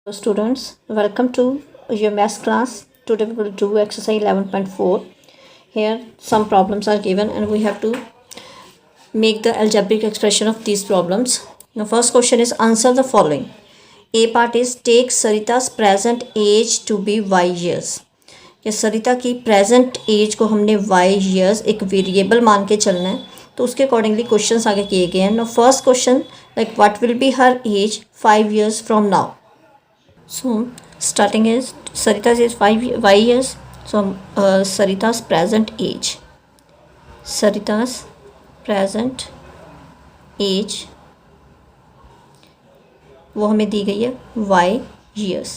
Hello students, welcome to your math class. Today we will do exercise 11.4. Here some problems are given and we have to make the algebraic expression of these problems. The first question is answer the following. A part is take Sarita's present age to be y years. ये सरिता की present as को हमने y years एक variable मान के चलना है, तो उसके अकॉर्डिंगली क्वेश्चंस आगे किए गए हैं. Now first question like what will be her age 5 years from now. So starting is Sarita's is 5 y years. So Sarita's present age. Sarita's present age वो हमें दी गई है y years.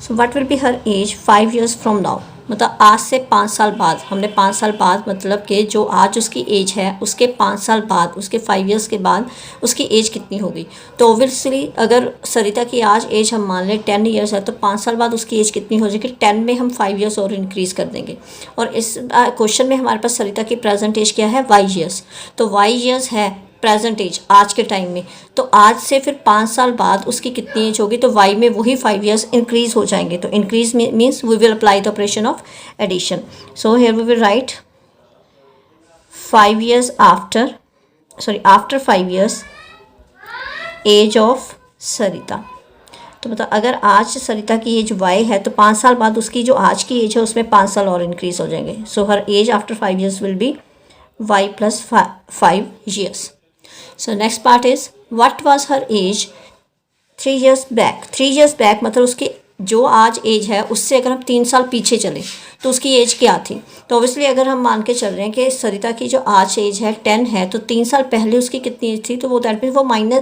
So what will be her age 5 years from now. मतलब आज से 5 साल बाद, हमने 5 साल बाद मतलब कि जो आज उसकी एज है उसके 5 साल बाद, उसके 5 years के बाद उसकी एज कितनी होगी. तो ओबियसली अगर सरिता की आज एज हम मान लें 10 years है, तो 5 साल बाद उसकी एज कितनी हो जाएगी. 10 में हम 5 years और इंक्रीज़ कर देंगे. और इस क्वेश्चन में हमारे पास सरिता की प्रेजेंट एज क्या है y years. तो y years है प्रेजेंट एज आज के टाइम में, तो आज से फिर 5 साल बाद उसकी कितनी एज होगी. तो y में वही 5 years इंक्रीज हो जाएंगे. तो increase means we will apply the operation of addition. So here we will write 5 years after, sorry after 5 years age of Sarita. तो मतलब अगर आज सरिता की एज y है तो 5 साल बाद उसकी जो आज की एज है उसमें 5 साल और इंक्रीज हो जाएंगे. So her age after 5 years will be y plus 5 years. So next part is what was her age 3 years back. 3 years back मतलब उसकी जो आज एज है उससे अगर हम 3 साल पीछे चलें तो उसकी एज क्या थी. तो ऑब्वियसली अगर हम मान के चल रहे हैं कि सरिता की जो आज एज है 10 है, तो 3 साल पहले उसकी कितनी एज थी. तो वो दैट मीन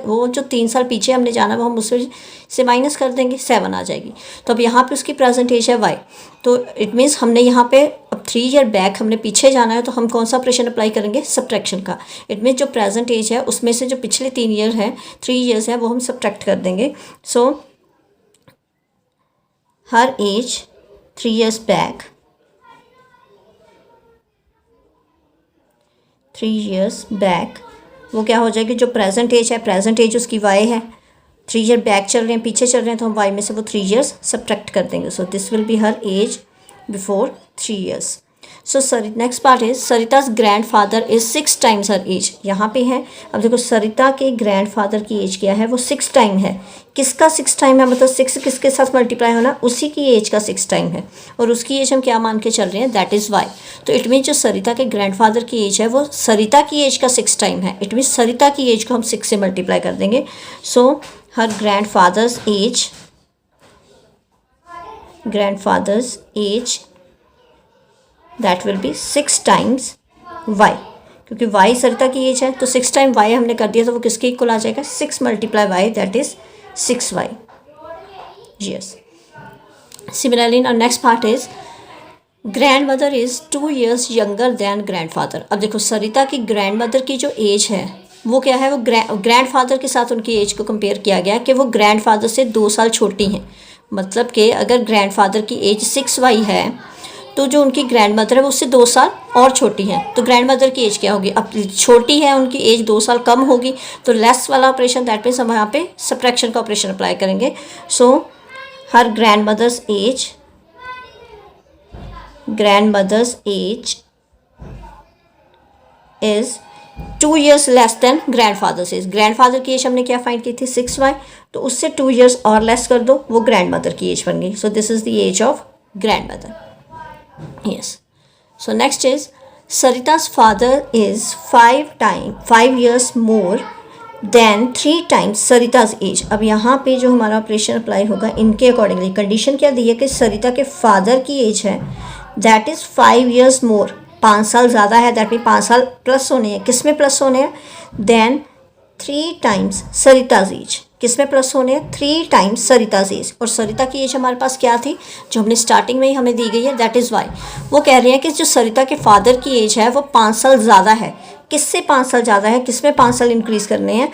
वो जो 3 साल पीछे हमने जाना वो हम उसमें से माइनस कर देंगे, 7 आ जाएगी. तो अब यहाँ पे उसकी प्रेजेंट एज है y. तो इट मीन्स हमने यहाँ पे अब 3 year बैक हमने पीछे जाना है, तो हम कौन सा ऑपरेशन अप्लाई करेंगे, सब्ट्रैक्शन का. इट मीन्स जो प्रेजेंट एज है उसमें से जो पिछले 3 year है 3 years है वो हम सब्ट्रैक्ट कर देंगे. So her age 3 years back, 3 years back वो क्या हो जाएगी, जो प्रेजेंट एज है, प्रेजेंट एज उसकी y है. 3 year बैक चल रहे हैं, पीछे चल रहे हैं, तो हम y में से वो 3 years सब्ट्रैक्ट कर देंगे. So this will be her age before 3 years. So next part is Sarita's grandfather is 6 times her age. यहाँ पे है, अब देखो सरिता के ग्रैंडफादर की एज क्या है, वो 6 टाइम है. किसका 6 टाइम है, मतलब 6 किसके साथ मल्टीप्लाई होना, उसी की एज का 6 टाइम है. और उसकी एज हम क्या मान के चल रहे हैं, दैट इज़ y. तो इट मीन जो सरिता के ग्रैंडफादर की एज है वो सरिता की एज का 6 टाइम है. इट मीन सरिता की एज को हम 6 से मल्टीप्लाई कर देंगे. So her grandfather's age that will be 6 times y. क्योंकि y सरिता की एज है तो 6 टाइम y हमने कर दिया, तो वो किसके इक्वल आ जाएगा, 6 multiply y that is 6y. Yes. Similarly now next part is grandmother is 2 years younger than grandfather. अब देखो सरिता की ग्रैंड मदर की जो एज है वो क्या है, वो ग्रैंड फादर के साथ उनकी एज को कंपेयर किया गया कि वो ग्रैंड फादर से 2 साल छोटी हैं. मतलब कि अगर ग्रैंड फादर की एज 6y है तो जो उनकी ग्रैंड मदर है वो उससे 2 साल और छोटी है. तो ग्रैंड मदर की एज क्या होगी, अब छोटी है उनकी एज 2 साल कम होगी, तो लेस वाला ऑपरेशन दैट मीन्स हम यहाँ पे सब्ट्रैक्शन का ऑपरेशन अप्लाई करेंगे. So her grandmother's age is 2 years less than grandfather's age. Grandfather की एज हमने क्या फाइंड की थी, 6y. तो उससे 2 years और लेस कर दो, वो ग्रैंड मदर की एज बन गई. So this is the age of grandmother. Yes. So next is Sarita's father is 5 years more than 3 times Sarita's age. अब यहाँ पे जो हमारा ऑपरेशन अप्लाई होगा इनके अकॉर्डिंगली कंडीशन क्या दी है कि सरिता के फादर की एज है दैट इज़ 5 years more, 5 साल ज़्यादा है. दैट मीन 5 साल प्लस होने हैं. किस में प्लस होने हैं, देन 3 times सरिता's एज. किस में प्लस होने हैं, 3 times सरिता's एज. और सरिता की एज हमारे पास क्या थी, जो हमने स्टार्टिंग में ही हमें दी गई है, दैट इज़ y. वो कह रहे हैं कि जो सरिता के फादर की एज है वो 5 साल ज़्यादा है. किससे 5 साल ज़्यादा है, किस में 5 साल इंक्रीज़ करने हैं,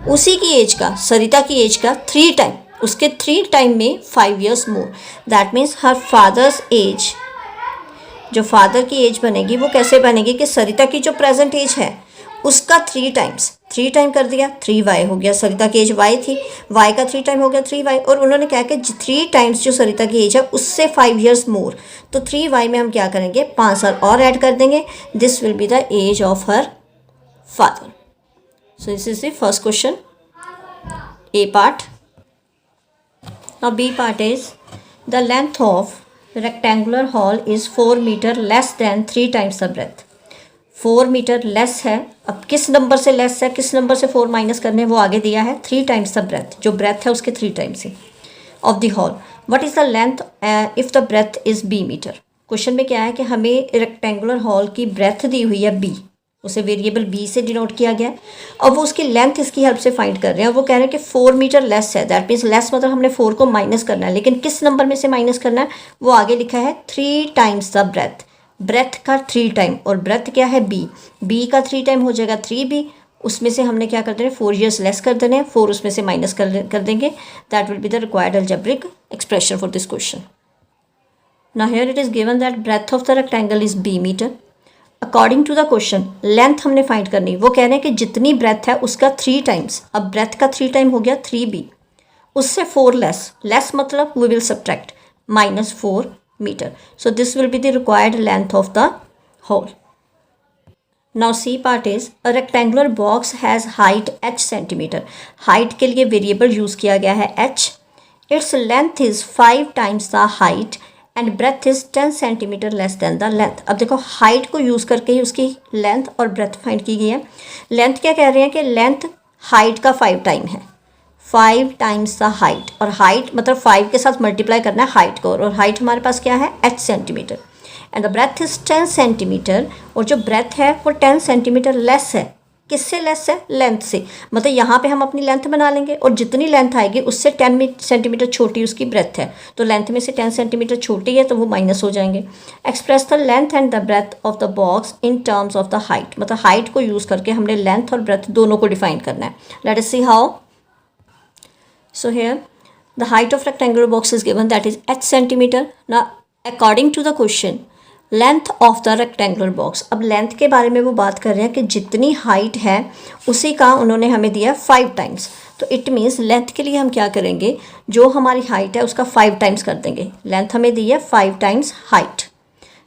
उसी की एज का, सरिता की एज का 3 टाइम, उसके 3 टाइम में 5 years more. That means her father's age, जो फादर की एज बनेगी वो कैसे बनेगी कि सरिता की जो प्रेजेंट एज है उसका 3 टाइम कर दिया, 3y हो गया। सरिता की एज y थी, y का 3 टाइम हो गया 3y, और उन्होंने क्या कि 3 टाइम्स जो सरिता की एज है उससे 5 ईयर्स मोर, तो 3y में हम क्या करेंगे, 5 साल और ऐड कर देंगे। This will be the age of her father. So this is the first question, A part. Now B part is the length of rectangular hall is 4 meter less than 3 times the breadth. 4 metre less है, अब किस number से less है, किस number से 4 minus करने हैं, वो आगे दिया है 3 टाइम्स द ब्रेथ, जो ब्रेथ है उसके 3 टाइम्स ही of the hall. What is the length if the breadth is b metre. Question में क्या है कि हमें रेक्टेंगुलर हॉल की ब्रेथ दी हुई है b, उसे वेरिएबल b से डिनोट किया गया है। अब वो उसकी लेंथ इसकी हेल्प से फाइंड कर रहे हैं, और वो कह रहे हैं कि 4 मीटर लेस है, दैट मीन्स लेस मतलब हमने 4 को माइनस करना है, लेकिन किस नंबर में से माइनस करना है, वो आगे लिखा है 3 टाइम्स द ब्रेथ, ब्रेथ का 3 टाइम, और ब्रेथ क्या है b का 3 टाइम हो जाएगा 3b, उसमें से हमने क्या कर देना है 4 ईयर्स लेस कर देने हैं, 4 उसमें से माइनस कर देंगे, that will be the required algebraic expression for this question. Now here it is given that breadth of the rectangle is b metre. According to the question length हमने find करनी, वो कह रहे हैं कि जितनी ब्रेथ है उसका 3 टाइम्स, अब ब्रेथ का 3 टाइम हो गया 3b, उससे 4 लेस मतलब we will subtract -4 metre. So this will be the required length of the hall. Now c part is a rectangular box has height h centimetre. Height के लिए variable use किया गया है h, its length is 5 times the height and breadth is 10 centimetre less than the length. अब देखो height को use करके ही उसकी लेंथ और ब्रेथ फाइंड की गई है। लेंथ क्या कह रहे हैं कि लेंथ हाइट का 5 टाइम है, 5 टाइम्स द हाइट, और हाइट मतलब 5 के साथ मल्टीप्लाई करना है हाइट को, और हाइट हमारे पास क्या है h centimetre, and the breadth is 10 centimetre, और जो ब्रेथ है वो 10 सेंटीमीटर लेस है, किससे लेस है, लेंथ से, मतलब यहाँ पे हम अपनी लेंथ बना लेंगे, और जितनी लेंथ आएगी उससे 10 सेंटीमीटर छोटी उसकी ब्रेथ है, तो लेंथ में से 10 सेंटीमीटर छोटी है तो वो माइनस हो जाएंगे। Express the length and the breadth of the box in terms of the height, मतलब हाइट को यूज़ करके हमने लेंथ और ब्रेथ दोनों को डिफाइन करना है। Let us see how. So here the height of rectangular box is given that is h centimetre. Now according to the question length of the rectangular box, अब length के बारे में वो बात कर रहे हैं कि जितनी हाइट है उसी का उन्होंने हमें दिया 5 टाइम्स, तो इट मीन्स लेंथ के लिए हम क्या करेंगे, जो हमारी हाइट है उसका 5 टाइम्स कर देंगे। लेंथ हमें दी है 5 टाइम्स हाइट,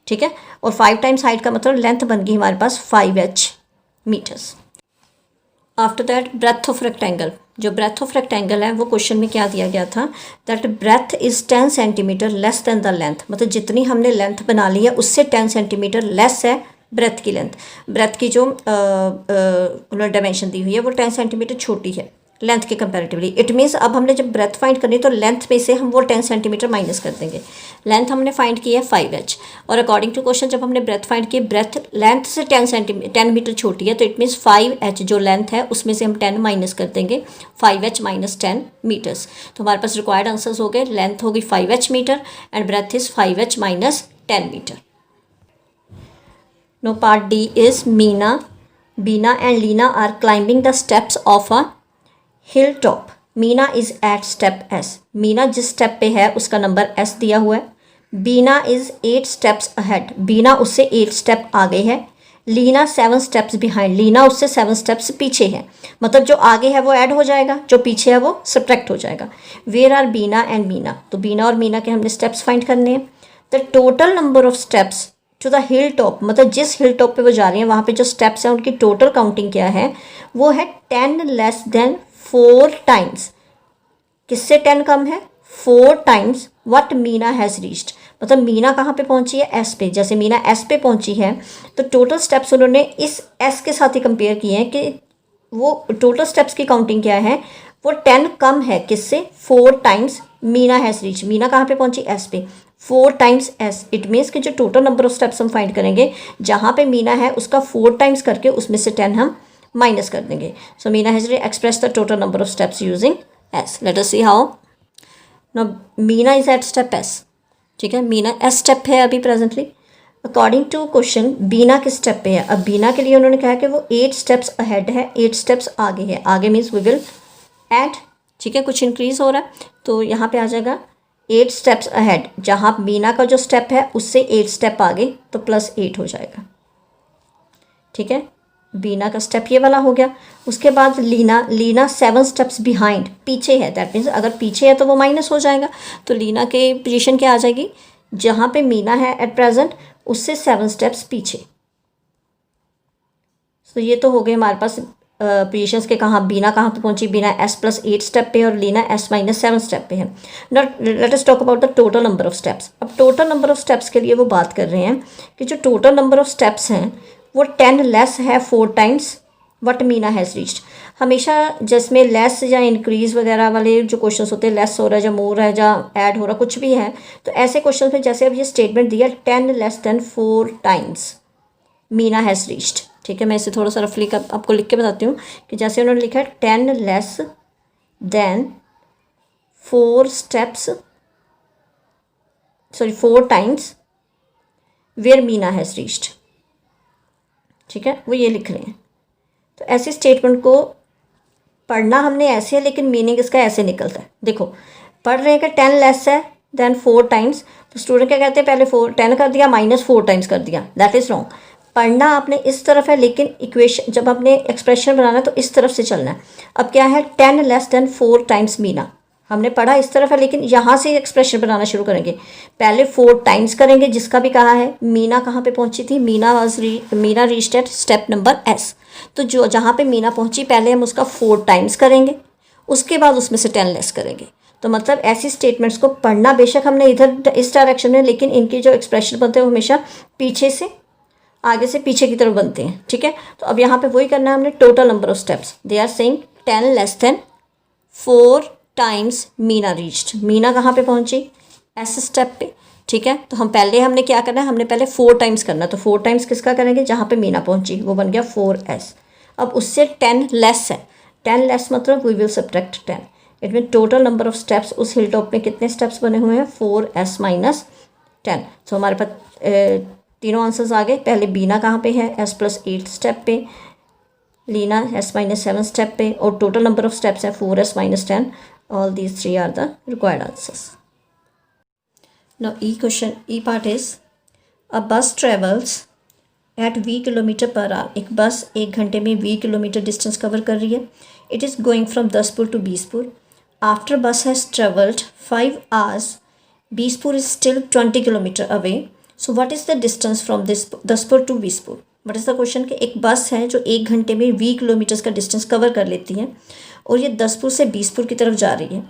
ठीक है, और 5 टाइम्स हाइट का मतलब लेंथ बन गई हमारे पास 5h metres. After that breadth of rectangle, जो ब्रेथ ऑफ रेक्टेंगल है वो क्वेश्चन में क्या दिया गया था, that breadth is 10 centimetre less than the length, मतलब जितनी हमने लेंथ बना ली है उससे 10 सेंटीमीटर लेस है ब्रेथ की लेंथ। ब्रेथ की जो उन्होंने डायमेंशन दी हुई है वो 10 सेंटीमीटर छोटी है लेंथ के कंपैरेटिवली। इट मीन्स अब हमने जब ब्रेथ फाइंड करनी तो लेंथ में से हम वो 10 सेंटीमीटर माइनस कर देंगे। लेंथ हमने फाइंड की है 5h, और अकॉर्डिंग टू क्वेश्चन जब हमने ब्रेथ फाइंड की, ब्रेथ लेंथ से 10 मीटर छोटी है, तो इट मीन्स 5h जो लेंथ है उसमें से हम 10 माइनस कर देंगे, 5h माइनस 10 मीटर्स। तो हमारे पास रिक्वायर्ड आंसर्स हो गए, लेंथ होगी 5h metre and breadth is 5h minus 10 metre. Now part D is Meena and Leena are climbing the steps of a hilltop. Meena is at step S. Meena जिस step पे है उसका number S दिया हुआ है। बीना इज़ 8 स्टेप्स अहेड, बीना उससे 8 step आगे है। लीना 7 स्टेप्स बिहाइंड, लीना उससे 7 स्टेप्स पीछे है, मतलब जो आगे है वो ऐड हो जाएगा, जो पीछे है वो सब्ट्रैक्ट हो जाएगा। Where are Beena and Meena, तो बीना और मीना के हमने स्टेप्स फाइंड करने हैं। The total number of steps to the hill top, मतलब जिस हिल टॉप पे वो जा रही हैं वहाँ पे जो स्टेप्स हैं उनकी टोटल काउंटिंग क्या है, वो है 10 लेस देन 4 टाइम्स। किससे 10 कम है, 4 times what Meena has reached, मतलब मीना कहाँ पे पहुँची है, S पे। जैसे मीना S पे पहुँची है तो टोटल स्टेप्स उन्होंने इस S के साथ ही कंपेयर किए हैं कि वो टोटल स्टेप्स की काउंटिंग क्या है, वो 10 कम है किससे, 4 times Meena has reach. Meena कहाँ पे पहुँची, S पे, 4 टाइम्स S। इट मीन्स कि जो टोटल नंबर ऑफ स्टेप्स हम फाइंड करेंगे, जहाँ पे मीना है उसका 4 टाइम्स करके उसमें से 10 हम माइनस कर देंगे। So Meena has express the total number of steps using S. Let us see how. Now Meena is at step S, ठीक है, मीना S स्टेप है अभी presently. According to question Beena किस स्टेप पे है, अब बीना के लिए उन्होंने कहा कि वो 8 स्टेप्स अहेड है, 8 स्टेप्स आगे है। आगे मीन्स वी विल ऐड, ठीक है, कुछ इंक्रीज हो रहा है तो यहाँ पे आ जाएगा 8 स्टेप्स अहेड, जहाँ बीना का जो स्टेप है उससे 8 स्टेप आगे तो +8 हो जाएगा, ठीक है। बीना का स्टेप ये वाला हो गया। उसके बाद लीना 7 स्टेप्स बिहाइंड, पीछे है, दैट मीन्स अगर पीछे है तो वो माइनस हो जाएगा। तो लीना के पोजीशन क्या आ जाएगी, जहाँ पे मीना है एट प्रेजेंट उससे 7 स्टेप्स पीछे। तो ये तो हो गए हमारे पास पोजीशंस के, कहाँ बीना कहाँ पे पहुंची, बीना S+8 स्टेप पे और लीना S-7 स्टेप पे है। Not let us talk about the total number of steps. अब टोटल नंबर ऑफ स्टेप्स के लिए वो बात कर रहे हैं कि जो टोटल नंबर ऑफ स्टेप्स हैं वो 10 लेस है 4 times what Meena has reached. हमेशा जिसमें लेस या इंक्रीज वगैरह वाले जो क्वेश्चंस होते हैं, लेस हो रहा है या मोर है या ऐड हो रहा कुछ भी है, तो ऐसे क्वेश्चन में जैसे अब ये स्टेटमेंट दिया 10 less than 4 times Meena has reached. ठीक है, मैं इसे थोड़ा सा रफली आपको लिख के बताती हूँ कि जैसे उन्होंने लिखा है 10 less than 4 steps, sorry 4 times where Meena has reached. ठीक है, वो ये लिख रहे हैं। तो ऐसे स्टेटमेंट को पढ़ना हमने ऐसे है, लेकिन मीनिंग इसका ऐसे निकलता है। देखो पढ़ रहे हैं कि 10 लेस है देन 4 टाइम्स, तो स्टूडेंट क्या कहते हैं, पहले 10 कर दिया -4 टाइम्स कर दिया, दैट इज़ रॉन्ग। पढ़ना आपने इस तरफ है, लेकिन इक्वेशन जब आपने एक्सप्रेशन बनाना है तो इस तरफ से चलना है। अब क्या है 10 लेस देन 4 टाइम्स मीना, हमने पढ़ा इस तरफ है, लेकिन यहाँ से एक्सप्रेशन बनाना शुरू करेंगे। पहले 4 टाइम्स करेंगे, जिसका भी कहा है। मीना कहाँ पे पहुँची थी, Meena reached eight step number S। तो जो जहाँ पे मीना पहुँची पहले हम उसका 4 टाइम्स करेंगे, उसके बाद उसमें से 10 लेस करेंगे। तो मतलब ऐसी स्टेटमेंट्स को पढ़ना बेशक हमने इधर इस डायरेक्शन में, लेकिन इनके जो एक्सप्रेशन बनते हैं वो हमेशा पीछे से आगे से पीछे की तरफ बनते हैं। ठीक है, तो अब यहाँ पे वही करना है हमने, total number of steps. They are saying 10 less than 4 times Meena reached. Meena कहाँ पे पहुँची, S स्टेप पे। ठीक है, तो हमने क्या करना है, हमने पहले 4 टाइम्स करना है। तो 4 टाइम्स किसका करेंगे, जहाँ पे मीना पहुँची, वो बन गया 4S। अब उससे 10 लेस है, 10 लेस मतलब we will subtract 10। It mean total number of steps उस हिल टॉप में कितने स्टेप्स बने हुए हैं, 4S माइनस 10। तो हमारे पास तीनों आंसर्स आ गए। पहले बीना कहाँ पे है, S+8 स्टेप पे, लीना S-7 स्टेप पे, और टोटल नंबर ऑफ स्टेप्स है 4S minus 10। All these 3 are the required answers. Now E part is a bus travels at V kilometre per hour. एक बस 1 घंटे में V किलोमीटर डिस्टेंस कवर कर रही है। It is going from Daspur to Bispur. After bus has travelled 5 hours, Bispur is still 20 kilometre away. So what is the distance from Daspur to Bispur. What is the question कि एक बस है जो 1 घंटे में 20 किलोमीटर्स का डिस्टेंस कवर कर लेती है और ये दसपुर से बीसपुर की तरफ जा रही है।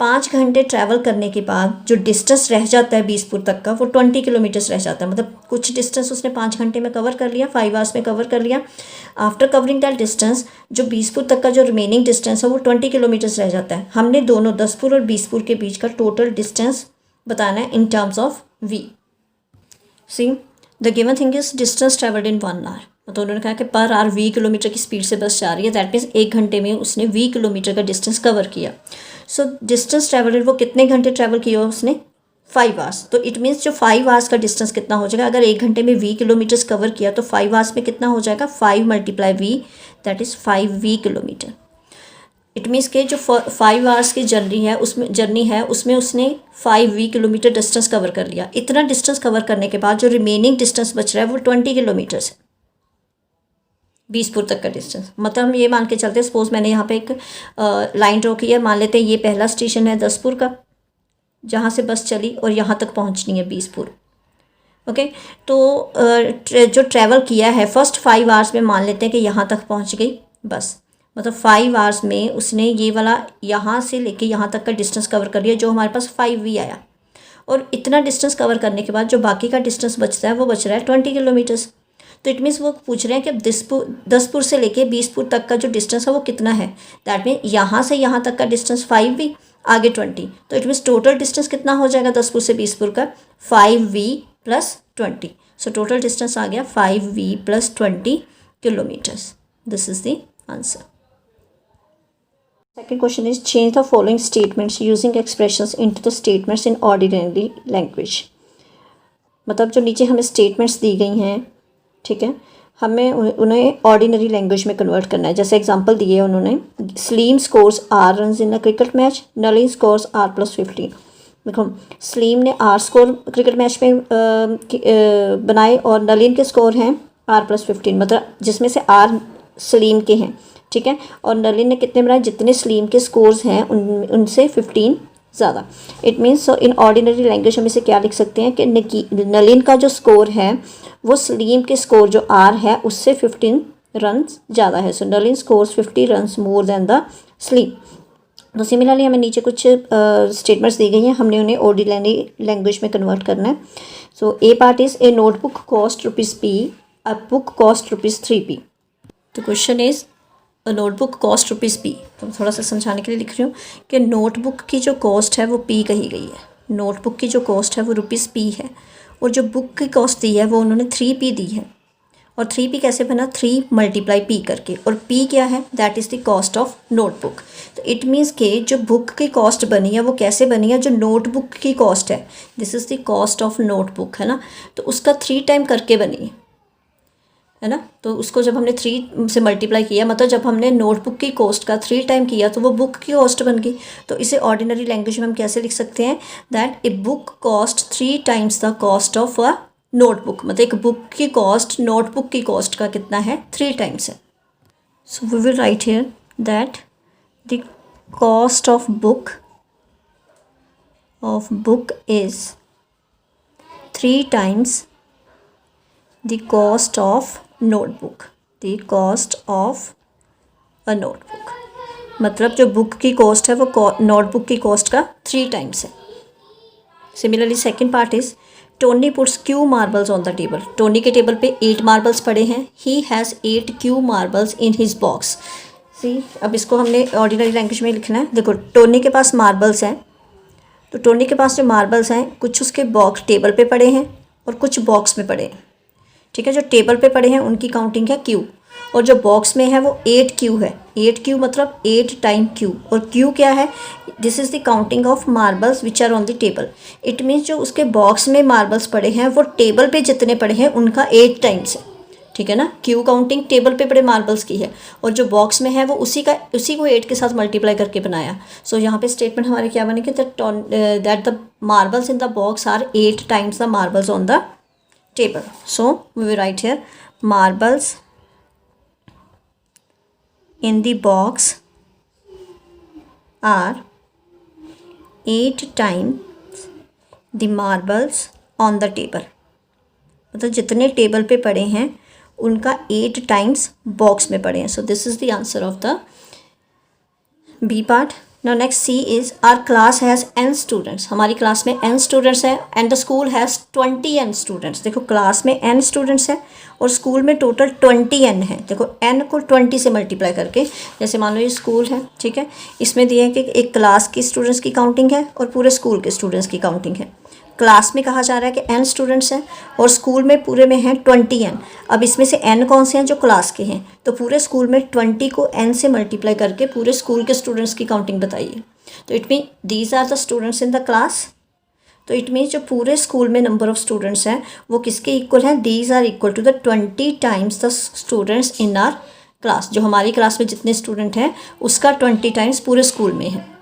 5 घंटे ट्रैवल करने के बाद जो डिस्टेंस रह जाता है बीसपुर तक का, वो 20 किलोमीटर्स रह जाता है। मतलब कुछ डिस्टेंस उसने 5 घंटे में कवर कर लिया, 5 hours में कवर कर लिया। आफ्टर कवरिंग दैट डिस्टेंस, जो बीसपुर तक का जो रिमेनिंग डिस्टेंस है वो 20 किलोमीटर्स रह जाता है। हमने दोनों दसपुर और बीसपुर के बीच का टोटल डिस्टेंस बताना है इन terms of V। See the given thing is distance travelled in 1 hour। तो उन्होंने कहा कि पर आवर 20 किलोमीटर की स्पीड से बस जा रही है, दैट मीन्स 1 घंटे में उसने 20 किलोमीटर का डिस्टेंस कवर किया। सो डिस्टेंस ट्रेवल्ड, वो कितने घंटे ट्रैवल किया उसने, 5 hours। तो इट मीन्स जो 5 hours का डिस्टेंस कितना हो जाएगा, अगर 1 घंटे में 20 किलोमीटर्स कवर किया तो 5 hours में कितना हो जाएगा, 5 × V, that is 5V kilometre. It means के जो 5 hours की जर्नी है उसमें उसने 5V किलोमीटर डिस्टेंस कवर कर लिया। इतना डिस्टेंस कवर करने के बाद जो रिमेनिंग डिस्टेंस बच रहा है वो 20 किलोमीटर्स है, बीसपुर तक का डिस्टेंस। मतलब हम ये मान के चलते हैं, सपोज मैंने यहाँ पे एक लाइन ड्रॉ की है, मान लेते हैं ये पहला स्टेशन है दसपुर का, जहाँ से बस चली और यहाँ तक पहुँचनी है बीसपुर। ओके, तो जो ट्रैवल किया है फर्स्ट 5 hours में मान लेते हैं कि यहाँ तक पहुँच गई बस। मतलब 5 hours में उसने ये वाला यहाँ से लेके यहाँ तक का डिस्टेंस कवर कर लिया, जो हमारे पास 5V आया। और इतना डिस्टेंस कवर करने के बाद जो बाकी का डिस्टेंस बचता है वो बच रहा है 20 किलोमीटर्स। तो इट मीन्स वो पूछ रहे हैं कि दसपुर से लेके बीसपुर तक का जो डिस्टेंस है वो कितना है। दैट मीन यहाँ से यहाँ तक का डिस्टेंस 5V, आगे 20। तो इट मीन्स टोटल डिस्टेंस कितना हो जाएगा दसपुर से बीसपुर का, 5V + 20। सो टोटल डिस्टेंस आ गया 5V + 20 kilometres. This is the answer. Second question is change the following statements using expressions into the statements in ordinary language। मतलब जो नीचे हमें स्टेटमेंट्स दी गई हैं, ठीक है, हमें उन्हें ऑर्डिनरी लैंग्वेज में कन्वर्ट करना है। जैसे एग्जांपल दिए उन्होंने, Salim scores R runs in a cricket match, Nalin scores R+15। देखो सलीम ने R स्कोर क्रिकेट मैच में बनाए और नलिन के स्कोर हैं R+15 मतलब जिसमें से R सलीम के हैं, ठीक है, और नलिन ने कितने बनाए, जितने सलीम के स्कोर्स हैं उनसे 15 ज़्यादा। It means in ordinary language हम इसे क्या लिख सकते हैं कि नलिन का जो स्कोर है वो सलीम के स्कोर जो R है उससे 15 रन ज़्यादा है। So Nalin scores 50 run more than the Salim. तो सिमिलरली हमें नीचे कुछ स्टेटमेंट्स दी गई हैं, हमने उन्हें ऑर्डिनरी लैंग्वेज में कन्वर्ट करना है। So A part is a notebook cost ₹P, a book cost ₹3P। तो question is a notebook cost ₹P। तो थोड़ा सा समझाने के लिए लिख रही हूँ कि नोटबुक की जो कॉस्ट है वो P कही गई है। नोटबुक की जो कॉस्ट है वो ₹P है, और जो बुक की कॉस्ट दी है वो उन्होंने 3P दी है। और 3P कैसे बना, 3 × P करके, और P क्या है, that is the cost of notebook. तो इट मीन्स कि जो बुक की कॉस्ट बनी है वो कैसे बनी है, जो नोटबुक की कॉस्ट है, this is the cost of notebook, है ना, तो उसका 3 टाइम करके बनी है ना। तो उसको जब हमने 3 से मल्टीप्लाई किया, मतलब जब हमने नोटबुक की कॉस्ट का 3 टाइम किया तो वो बुक की कॉस्ट बन गई। तो इसे ऑर्डिनरी लैंग्वेज में हम कैसे लिख सकते हैं, that a book cost 3 times the cost of a notebook, मतलब एक बुक की कॉस्ट नोटबुक की कॉस्ट का कितना है, 3 टाइम्स है। So we will write here that the cost of book is 3 times the cost of notebook, the cost of a notebook, मतलब जो बुक की कॉस्ट है वो नोटबुक की कॉस्ट का 3 टाइम्स है। Similarly second part is Tony puts Q marbles on the table. Tony के table पे 8 मार्बल्स पड़े हैं। He has 8 Q marbles in his box. See, अब इसको हमने ऑर्डिनरी लैंग्वेज में लिखना है। देखो, टोनी के पास मार्बल्स हैं, तो टोनी के पास जो मार्बल्स हैं कुछ उसके बॉक्स टेबल पे पड़े हैं और कुछ बॉक्स में पड़े हैं, ठीक है। जो टेबल पे पड़े हैं उनकी काउंटिंग है क्यू, और जो बॉक्स में है वो 8 क्यू है। 8 क्यू मतलब 8 टाइम क्यू, और क्यू क्या है, this is the counting of marbles which are on the table. It means जो उसके बॉक्स में मार्बल्स पड़े हैं वो टेबल पे जितने पड़े हैं उनका 8 टाइम्स है, ठीक है ना। क्यू काउंटिंग टेबल पे पड़े मार्बल्स की है, और जो बॉक्स में है वो उसी को 8 के साथ मल्टीप्लाई करके बनाया। सो यहाँ पे स्टेटमेंट हमारे क्या बनेगी, that the marbles in the box are 8 times the marbles on the table. So we will write here marbles in the box are 8 times the marbles on the table. मतलब जितने table पे पड़े हैं उनका 8 times box में पड़े हैं। So this is the answer of the b part. Now next C is our class has n students। हमारी क्लास में n स्टूडेंट्स हैं and the school has 20 n students। देखो, क्लास में n स्टूडेंट्स हैं और स्कूल में total 20 n है। देखो, n को 20 से मल्टीप्लाई करके, जैसे मान लो ये स्कूल है, ठीक है, इसमें दिए है कि एक क्लास की स्टूडेंट्स की काउंटिंग है और पूरे स्कूल के स्टूडेंट्स की काउंटिंग है। क्लास में कहा जा रहा है कि n स्टूडेंट्स हैं और स्कूल में पूरे में हैं 20 n। अब इसमें से n कौन से हैं, जो क्लास के हैं, तो पूरे स्कूल में 20 को n से मल्टीप्लाई करके पूरे स्कूल के स्टूडेंट्स की काउंटिंग बताइए। तो it mean these are the students in the class. तो इट मीन्स जो पूरे स्कूल में नंबर ऑफ स्टूडेंट्स हैं वो किसके इक्वल हैं, these are equal to the 20 times the students in our class. जो हमारी क्लास में जितने स्टूडेंट हैं उसका 20 टाइम्स पूरे स्कूल में है।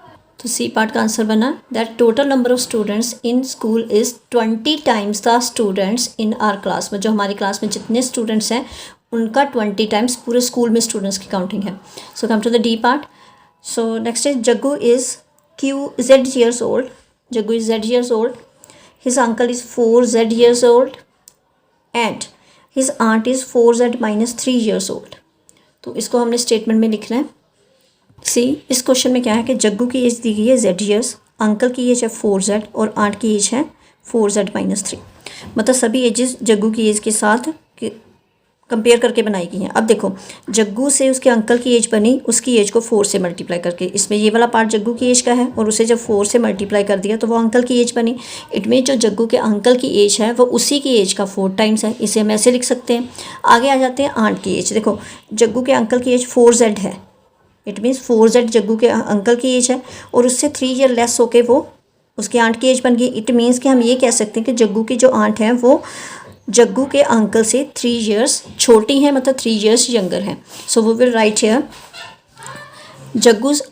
तो सी पार्ट का आंसर बना that total number of students in school is 20 times the students in our class में। जो हमारी क्लास में जितने स्टूडेंट्स हैं उनका 20 टाइम्स पूरे स्कूल में स्टूडेंट्स की काउंटिंग है। So come to the D part. So next is Jaggu is Z years old। Jaggu is Z years old। His uncle is 4Z years old and his aunt is 4Z minus 3 years old। तो इसको हमने statement में लिखना है। सी, इस question में क्या है कि जग्गू की एज दी गई है Z years, अंकल की एज है 4Z और आंट की एज है 4Z minus 3। मतलब सभी एजेस जग्गू की एज के साथ कंपेयर करके बनाई गई हैं। अब देखो, जग्गू से उसके अंकल की एज बनी, उसकी एज को 4 से मल्टीप्लाई करके। इसमें ये वाला पार्ट जग्गू की एज का है और उसे जब 4 से मल्टीप्लाई कर दिया तो वो अंकल की एज बनी। इट मीन जो जग्गू के अंकल की एज है वो उसी की एज का 4 टाइम्स है। इसे हम ऐसे लिख सकते हैं। आगे आ जाते हैं आंट की एज। देखो, जग्गू के अंकल की एज 4Z है। इट मीन्स 4Z जग्गू के अंकल की एज है और उससे 3 ईयर लेस होके वो उसकी आंट की एज बन गई। इट मीन्स कि हम ये कह सकते हैं कि जग्गू की जो आंट है वो जग्गू के अंकल से 3 ईयर्स छोटी हैं, मतलब 3 ईयर्स यंगर हैं। So we will write here Jaggu's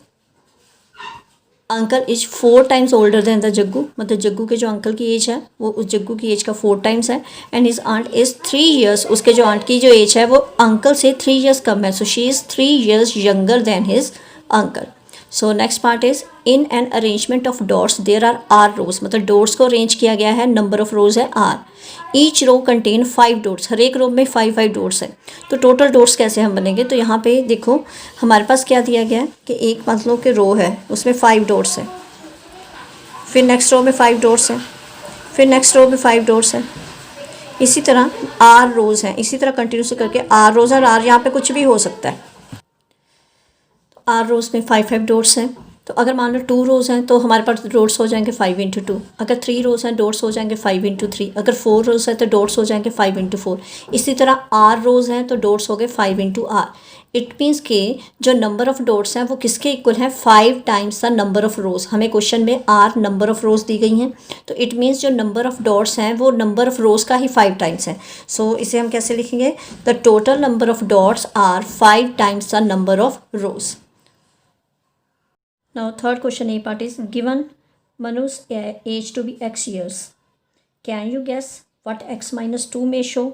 uncle is 4 times older than the Jaggu, मतलब जग्गू के जो अंकल की एज है वो उस जग्गू की एज का 4 टाइम्स है। And his aunt is 3 years, उसके जो आंट की जो एज है वो अंकल से 3 ईयर्स कम है, so she is 3 years younger than his uncle. So next part is in an arrangement of dots there are rows, मतलब डॉट्स को अरेंज किया गया है, नंबर ऑफ रोज है R. Each row contain 5 dots, हर एक रो में 5 dots हैं। तो टोटल डॉट्स कैसे हम बनेंगे, तो यहाँ पे देखो हमारे पास क्या दिया गया है कि एक मतलब कि रो है उसमें 5 डॉट्स है, फिर नेक्स्ट रो में 5 डॉट्स हैं, फिर नेक्स्ट रो में 5 डॉट्स हैं, इसी तरह आर रोज़ हैं, इसी तरह कंटिन्यूस करके आर रोज़, और आर यहाँ पे कुछ भी हो सकता है। तो आर रोज़ में 5 डॉट्स हैं। तो अगर मान लो 2 रोज़ हैं तो हमारे पास डॉट्स हो जाएंगे 5 × 2, अगर 3 रोज़ हैं डॉट्स हो जाएंगे 5 × 3, अगर 4 रोज़ हैं तो डॉट्स हो जाएंगे 5 × 4। इसी तरह आर रोज़ हैं तो डॉट्स हो गए 5 × आर। इट मीन्स के जो नंबर ऑफ़ डॉट्स हैं वो किसके इक्वल हैं, 5 टाइम्स द नंबर ऑफ़ रोज़। हमें क्वेश्चन में आर नंबर ऑफ़ रोज़ दी गई हैं, तो इट मीन्स जो नंबर ऑफ़ डॉट्स हैं वो नंबर ऑफ़ रोज़ का ही 5 टाइम्स है। सो इसे हम कैसे लिखेंगे, the total number of dots are 5 times the number of rows. Now third question A part is given Manu's age to be x years. Can you guess what x minus 2 may show?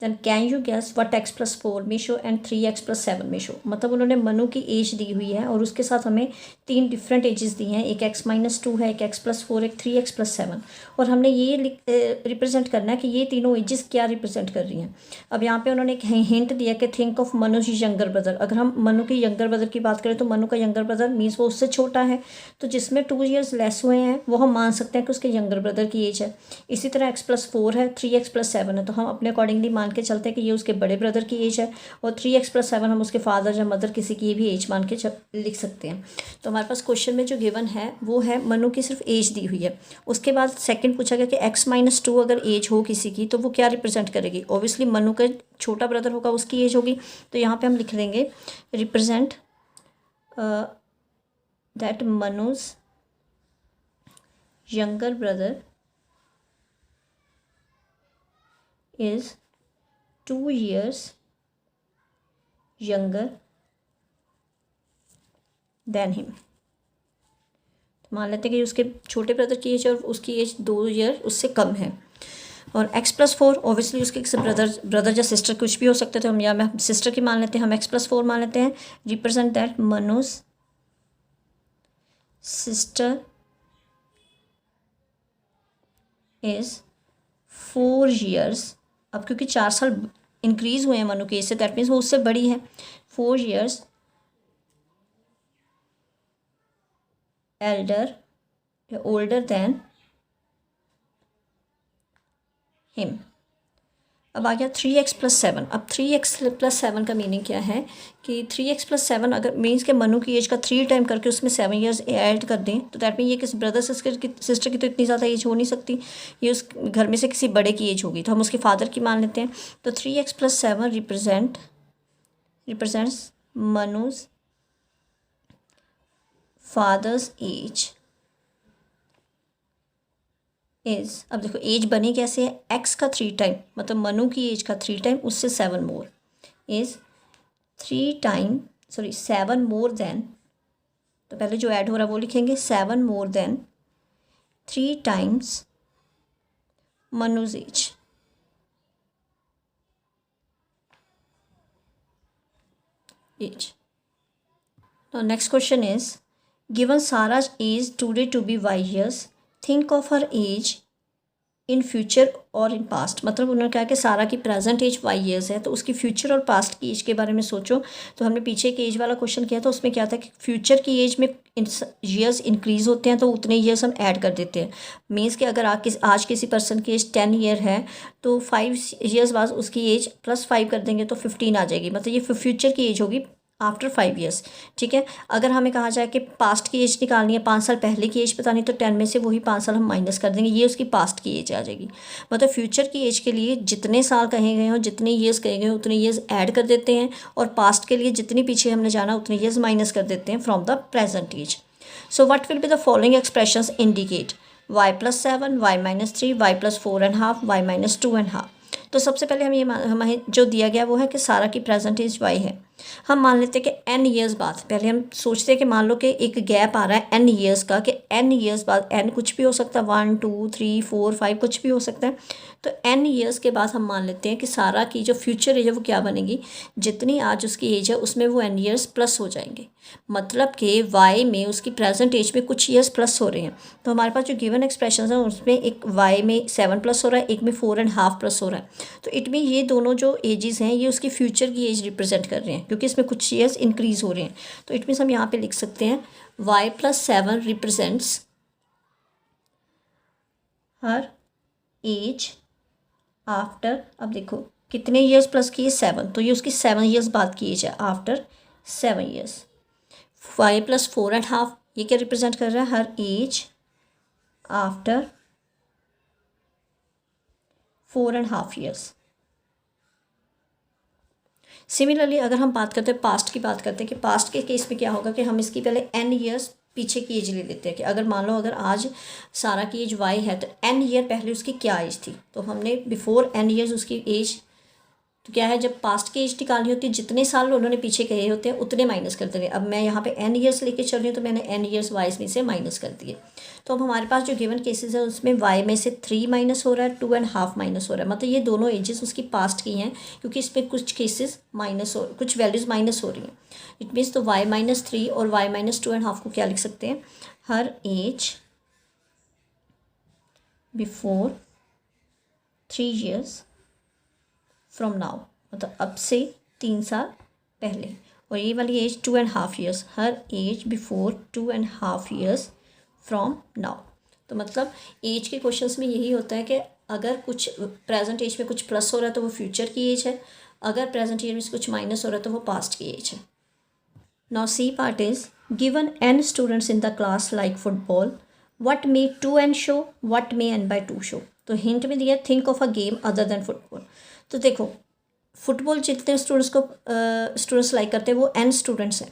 Then can you guess what x plus 4 may show and 3x plus 7 may show? मतलब उन्होंने मनु की as the हुई है और उसके साथ हमें 3 different ages दी हैं, एक x माइनस 2 है, एक x प्लस 4, एक 3x प्लस 7, और हमने ये रिप्रेजेंट करना है कि ये तीनों एजेस क्या रिप्रेजेंट कर रही हैं। अब यहाँ पे उन्होंने एक हिंट दिया कि think of Manuj younger brother. अगर हम मनु के यंगर ब्रदर की बात करें तो मनु का यंगर ब्रदर मीन्स वो उससे छोटा है, तो जिसमें 2 ईयर्स लेस हुए हैं वो हम मान सकते हैं कि उसके यंगर ब्रदर की एज है। इसी तरह x प्लस 4 है, 3x प्लस 7 है, तो हम अपने अकॉर्डिंगली मान के चलते हैं कि ये उसके बड़े ब्रदर की एज है, और 3x प्लस 7 हम उसके फादर या मदर किसी की भी एज मान के लिख सकते हैं। तो हमारे पास क्वेश्चन में जो गिवन है वो है मनु की सिर्फ एज दी हुई है। उसके बाद सेकंड पूछा गया कि x माइनस 2 अगर एज हो किसी की तो वो क्या रिप्रेजेंट करेगी। ऑब्वियसली मनु का छोटा ब्रदर होगा उसकी एज होगी, तो यहाँ पे हम लिख देंगे represent that Manuj younger brother is 2 years younger than him। मान लेते हैं कि उसके छोटे ब्रदर की एज और उसकी एज 2 ईयर उससे कम है। और x प्लस 4 ऑब्वियसली उसके ब्रदर या सिस्टर कुछ भी हो सकते थे, हम या मैं सिस्टर की मान लेते हैं, हम x प्लस 4 मान लेते हैं। Represent that Manuj sister is 4 years, अब क्योंकि 4 साल इंक्रीज़ हुए हैं मनु के एज से, दैट मीन्स वो उससे बड़ी है, 4 ईयर्स एल्डर या ओल्डर देन हिम। अब आ गया 3x प्लस 7। अब 3x प्लस 7 का मीनिंग क्या है कि 3x प्लस 7 अगर मीन्स के मनु की एज का 3 टाइम करके उसमें 7 ईयर्स ऐड कर दें, तो दैट मीन ये किसी ब्रदर सिस्टर की तो इतनी ज़्यादा एज हो नहीं सकती, ये उस घर में से किसी बड़े की एज होगी, तो हम उसके फादर की मान लेते हैं। तो 3x plus 7 represents Manuj father's age is, अब देखो एज बनी कैसे है, x का 3 टाइम मतलब मनु की एज का 3 टाइम उससे 7 मोर इज़ 7 मोर देन, तो पहले जो ऐड हो रहा है वो लिखेंगे 7 more than 3 times Manuj as. Now next question is given Sarah's age today to be y years, think of her age in future और in past। मतलब उन्होंने कहा कि सारा की प्रेजेंट एज y years है, तो उसकी फ्यूचर और पास्ट की एज के बारे में सोचो। तो हमने पीछे एक एज वाला क्वेश्चन किया था, उसमें क्या था कि फ्यूचर की एज में ईयर्स इंक्रीज़ होते हैं तो उतने ईयर्स हम ऐड कर देते हैं। मीन्स कि अगर आज किसी पर्सन की एज 10 ईयर है तो 5 ईयर्स बाद उसकी एज प्लस 5 कर देंगे तो 15 आ जाएगी, मतलब ये फ्यूचर की एज होगी आफ्टर 5 ईयर्स। ठीक है, अगर हमें कहा जाए कि पास्ट की एज निकालनी है, 5 साल पहले की एज बतानी, तो 10 में से वही 5 साल हम माइनस कर देंगे, ये उसकी पास्ट की एज आ जाएगी। मतलब फ्यूचर की एज के लिए जितने साल कहे गए हों, जितने ईयर्स कहे गए हों उतने ईयर्स ऐड कर देते हैं, और पास्ट के लिए जितनी पीछे हमने जाना उतने ईयर्स माइनस कर देते हैं from the present age. So what will be the following expressions indicate y plus 7, y minus 3, y plus 4.5, y minus 2.5। तो सबसे पहले हमें जो दिया गया वो है कि सारा की प्रेजेंट एज y है, हम मान लेते हैं कि n ईयर्स बाद, पहले हम सोचते हैं कि मान लो कि एक गैप आ रहा है n ईयर्स का, कि n ईयर्स बाद, n कुछ भी हो सकता है, 1 2 3 4 5 कुछ भी हो सकता है। तो n ईयर्स के बाद हम मान लेते हैं कि सारा की जो फ्यूचर एज है वो क्या बनेगी, जितनी आज उसकी एज है उसमें वो n ईयर्स प्लस हो जाएंगे। मतलब कि y में उसकी प्रेजेंट एज में कुछ ईयर्स प्लस हो रहे हैं। तो हमारे पास जो गिवन एक्सप्रेशन है उसमें एक y में 7 प्लस हो रहा है, एक में 4.5 प्लस हो रहा है। तो इट मीन ये दोनों जो एजेस हैं ये उसकी फ्यूचर की एज रिप्रेजेंट कर रहे हैं, क्योंकि इसमें कुछ ईयर्स इंक्रीज हो रहे हैं। तो इट मीन्स हम यहाँ पे लिख सकते हैं y+7 रिप्रेजेंट्स हर एज आफ्टर, अब देखो कितने ईयर्स प्लस किए, 7, तो ये उसकी 7 ईयर्स बाद की एज है, आफ्टर 7 ईयर्स। y+4.5 ये क्या रिप्रेजेंट कर रहा है, हर एज आफ्टर 4.5 ईयर्स। सिमिलरली अगर हम बात करते हैं पास्ट की, बात करते हैं कि पास्ट के केस में क्या होगा कि हम इसकी पहले n ईयर्स पीछे की एज ले लेते हैं, कि अगर मान लो अगर आज सारा की एज y है तो n ईयर पहले उसकी क्या एज थी, तो हमने बिफोर n ईयर्स उसकी एज, तो क्या है जब पास्ट की एज निकालनी होती है जितने साल उन्होंने पीछे कहे होते हैं उतने माइनस करते हैं। अब मैं यहाँ पे n ईयर्स लेके चल रही हूँ तो मैंने n ईयर्स y में से माइनस कर दिए। तो अब हमारे पास जो गिवन केसेस है उसमें y में से 3 माइनस हो रहा है, 2.5 माइनस हो रहा है, मतलब ये दोनों एजेस उसकी पास्ट की हैं, क्योंकि इसमें कुछ केसेस माइनस हो, कुछ वैल्यूज़ माइनस हो रही हैं। इट मीन्स तो y-3 और y-2.5 को क्या लिख सकते हैं, her age before 3 years from now, मतलब अब से 3 साल पहले। और ये वाली age 2.5 years, her age before 2.5 years from now. तो मतलब एज के क्वेश्चंस में यही होता है कि अगर कुछ प्रेजेंट एज में कुछ प्लस हो रहा है तो वो फ्यूचर की एज है, अगर प्रेजेंट एज में कुछ माइनस हो रहा है तो वो पास्ट की एज है। Now c part is given n students in the class like football, what may 2n show, what may n/2 show. तो हिंट में दिया think of a game other than football. तो देखो फुटबॉल जितने students like करते हैं वो n students हैं,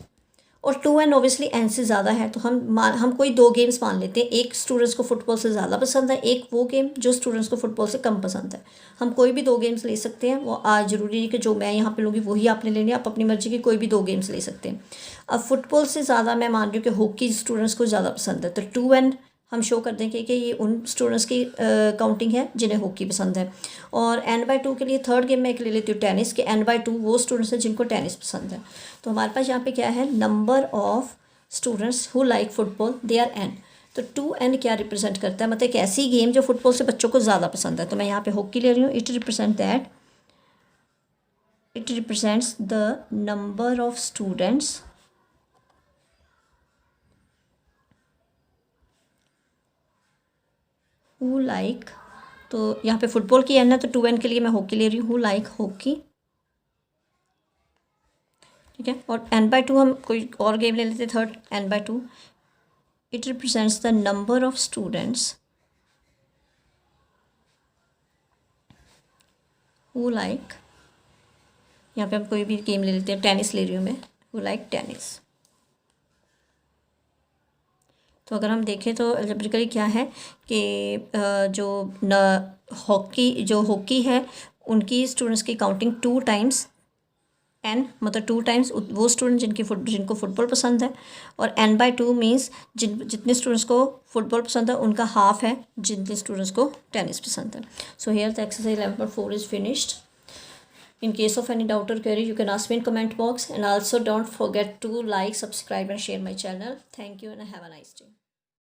और 2n ऑब्वियसली n से ज़्यादा है। तो हम कोई 2 गेम्स मान लेते हैं, एक स्टूडेंट्स को फुटबॉल से ज़्यादा पसंद है, एक वो गेम जो स्टूडेंट्स को फुटबॉल से कम पसंद है। हम कोई भी 2 गेम्स ले सकते हैं, वो आज ज़रूरी नहीं कि जो मैं यहाँ पे लूँगी वही आपने लेनी है, आप अपनी मर्जी की कोई भी 2 गेम्स ले सकते हैं। अब फुटबॉल से ज़्यादा मैं मान रही हूँ कि हॉकी स्टूडेंट्स को ज़्यादा पसंद है, तो 2n हम शो कर देंगे कि ये उन स्टूडेंट्स की काउंटिंग है जिन्हें हॉकी पसंद है। और n/2 के लिए थर्ड गेम में एक ले लेती हूँ टेनिस, के n/2 वो स्टूडेंट्स हैं जिनको टेनिस पसंद है। तो हमारे पास यहाँ पे क्या है, number of students who like football they are n। तो 2n क्या रिप्रेजेंट करता है, मतलब एक ऐसी गेम जो फुटबॉल से बच्चों को ज़्यादा पसंद है। तो मैं यहाँ पे हॉकी ले रही हूँ, it represents the number of students who like, तो यहाँ पे फुटबॉल की n है तो 2n के लिए मैं हॉकी ले रही हूँ, लाइक हॉकी, ठीक है। और n/2 हम कोई और गेम ले लेते हैं, third n/2, it represents the number of students who like, यहाँ पे हम कोई भी गेम ले लेते हैं, टेनिस ले रही हूँ मैं, हु लाइक टेनिस। तो अगर हम देखें तो अलजेब्रिकली क्या है कि जो हॉकी है उनकी स्टूडेंट्स की काउंटिंग 2 टाइम्स n, मतलब 2 टाइम्स वो स्टूडेंट जिनको फुटबॉल पसंद है, और n/2 मीन्स जितने स्टूडेंट्स को फुटबॉल पसंद है उनका हाफ है जितने स्टूडेंट्स को टेनिस पसंद है। सो here the exercise 11.4 is finished. In case of any doubt or query, you can ask me in comment box, and also don't forget to like, subscribe and share my channel. Thank you and have a nice day.